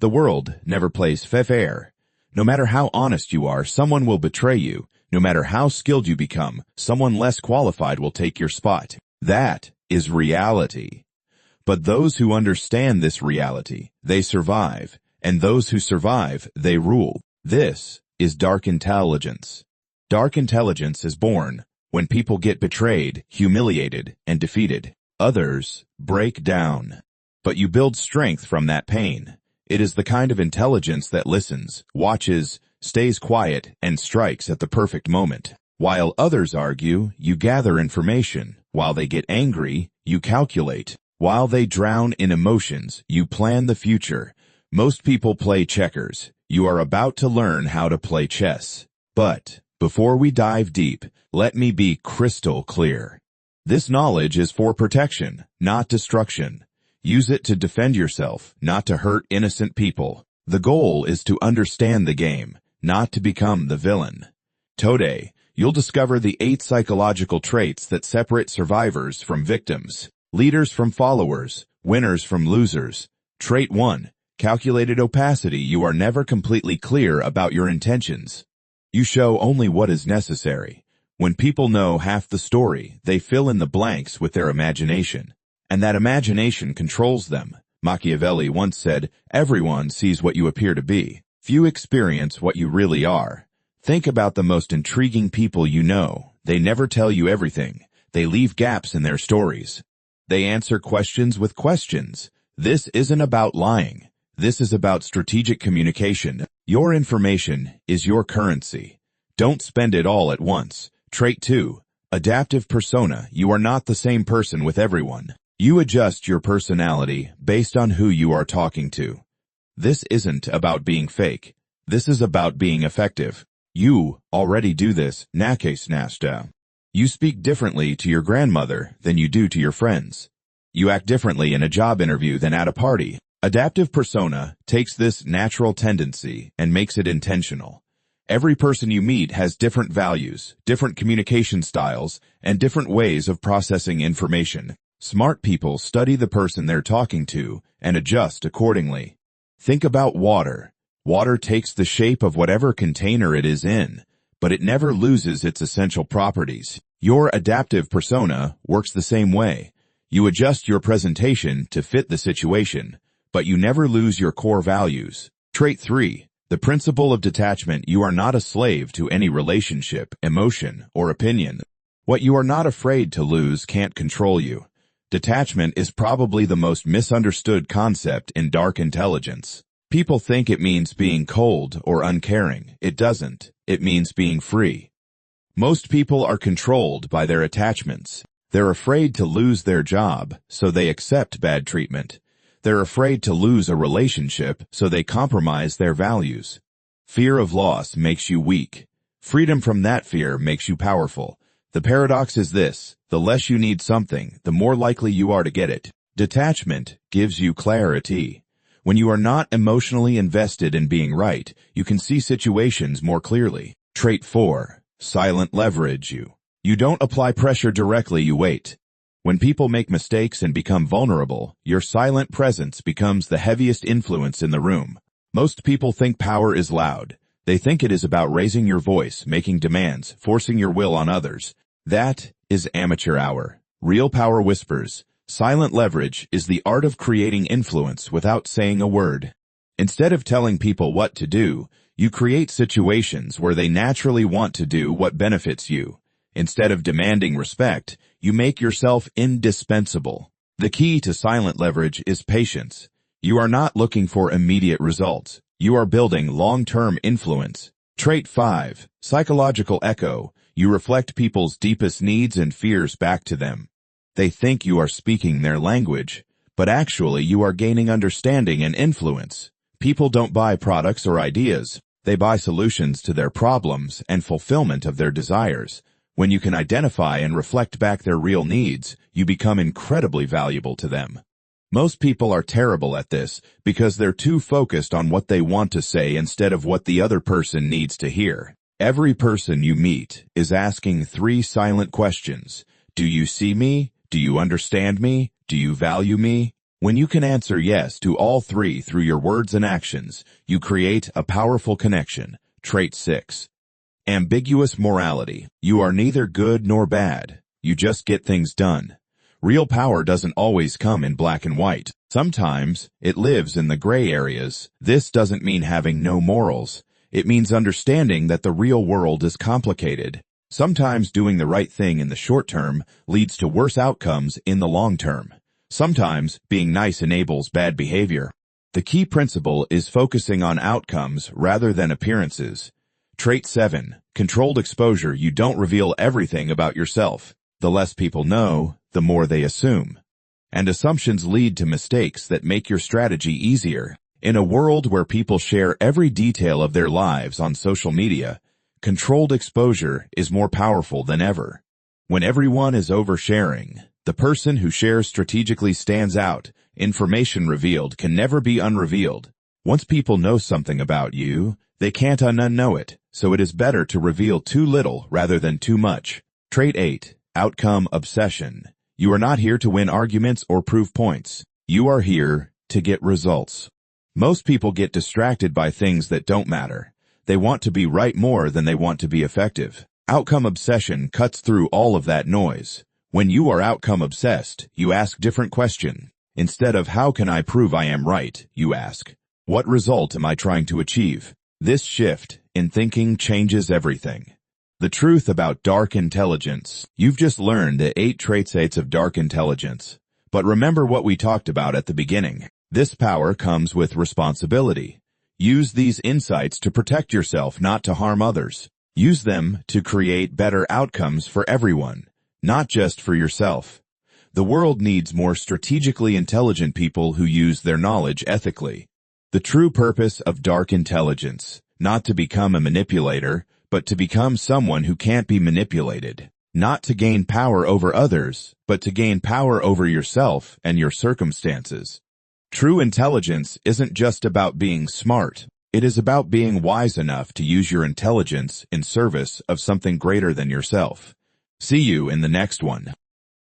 The world never plays fair. No matter how honest you are, someone will betray you. No matter how skilled you become, someone less qualified will take your spot. That is reality. But those who understand this reality, they survive. And those who survive, they rule. This is dark intelligence. Dark intelligence is born when people get betrayed, humiliated, and defeated. Others break down. But you build strength from that pain. It is the kind of intelligence that listens, watches, stays quiet, and strikes at the perfect moment. While others argue, you gather information. While they get angry, you calculate. While they drown in emotions, you plan the future. Most people play checkers. You are about to learn how to play chess. But before we dive deep, let me be crystal clear. This knowledge is for protection, not destruction. Use it to defend yourself, not to hurt innocent people. The goal is to understand the game, not to become the villain. Today, you'll discover the 8 psychological traits that separate survivors from victims, leaders from followers, winners from losers. Trait 1. Calculated opacity. You are never completely clear about your intentions. You show only what is necessary. When people know half the story, they fill in the blanks with their imagination. And that imagination controls them. Machiavelli once said, "Everyone sees what you appear to be. Few experience what you really are." Think about the most intriguing people you know. They never tell you everything. They leave gaps in their stories. They answer questions with questions. This isn't about lying. This is about strategic communication. Your information is your currency. Don't spend it all at once. Trait 2. Adaptive persona. You are not the same person with everyone. You adjust your personality based on who you are talking to. This isn't about being fake. This is about being effective. You already do this. You speak differently to your grandmother than you do to your friends. You act differently in a job interview than at a party. Adaptive persona takes this natural tendency and makes it intentional. Every person you meet has different values, different communication styles, and different ways of processing information. Smart people study the person they're talking to and adjust accordingly. Think about water. Water takes the shape of whatever container it is in, but it never loses its essential properties. Your adaptive persona works the same way. You adjust your presentation to fit the situation, but you never lose your core values. Trait 3. The principle of detachment. You are not a slave to any relationship, emotion, or opinion. What you are not afraid to lose can't control you. Detachment is probably the most misunderstood concept in dark intelligence. People think it means being cold or uncaring. It doesn't. It means being free. Most people are controlled by their attachments. They're afraid to lose their job, so they accept bad treatment. They're afraid to lose a relationship, so they compromise their values. Fear of loss makes you weak. Freedom from that fear makes you powerful. The paradox is this: the less you need something, the more likely you are to get it. Detachment gives you clarity. When you are not emotionally invested in being right, you can see situations more clearly. Trait 4. Silent leverage. You don't apply pressure directly, you wait. When people make mistakes and become vulnerable, your silent presence becomes the heaviest influence in the room. Most people think power is loud. They think it is about raising your voice, making demands, forcing your will on others. That is amateur hour. Real power whispers. Silent leverage is the art of creating influence without saying a word. Instead of telling people what to do, you create situations where they naturally want to do what benefits you. Instead of demanding respect, you make yourself indispensable. The key to silent leverage is patience. You are not looking for immediate results. You are building long-term influence. Trait 5. Psychological echo. You reflect people's deepest needs and fears back to them. They think you are speaking their language, but actually you are gaining understanding and influence. People don't buy products or ideas. They buy solutions to their problems and fulfillment of their desires. When you can identify and reflect back their real needs, you become incredibly valuable to them. Most people are terrible at this because they're too focused on what they want to say instead of what the other person needs to hear. Every person you meet is asking 3 silent questions. Do you see me? Do you understand me? Do you value me? When you can answer yes to all three through your words and actions, you create a powerful connection. Trait 6. Ambiguous morality. You are neither good nor bad. You just get things done. Real power doesn't always come in black and white. Sometimes it lives in the gray areas. This doesn't mean having no morals. It means understanding that the real world is complicated. Sometimes doing the right thing in the short term leads to worse outcomes in the long term. Sometimes being nice enables bad behavior. The key principle is focusing on outcomes rather than appearances. Trait 7. Controlled exposure. You don't reveal everything about yourself. The less people know, the more they assume. And assumptions lead to mistakes that make your strategy easier. In a world where people share every detail of their lives on social media, controlled exposure is more powerful than ever. When everyone is oversharing, the person who shares strategically stands out. Information revealed can never be unrevealed. Once people know something about you, they can't unknow it, so it is better to reveal too little rather than too much. Trait 8. Outcome obsession. You are not here to win arguments or prove points. You are here to get results. Most people get distracted by things that don't matter. They want to be right more than they want to be effective. Outcome obsession cuts through all of that noise. When you are outcome obsessed, you ask different questions. Instead of how can I prove I am right, you ask, what result am I trying to achieve? This shift in thinking changes everything. The truth about dark intelligence. You've just learned the 8 traits of dark intelligence. But remember what we talked about at the beginning. This power comes with responsibility. Use these insights to protect yourself, not to harm others. Use them to create better outcomes for everyone, not just for yourself. The world needs more strategically intelligent people who use their knowledge ethically. The true purpose of dark intelligence, not to become a manipulator, but to become someone who can't be manipulated. Not to gain power over others, but to gain power over yourself and your circumstances. True intelligence isn't just about being smart. It is about being wise enough to use your intelligence in service of something greater than yourself. See you in the next one.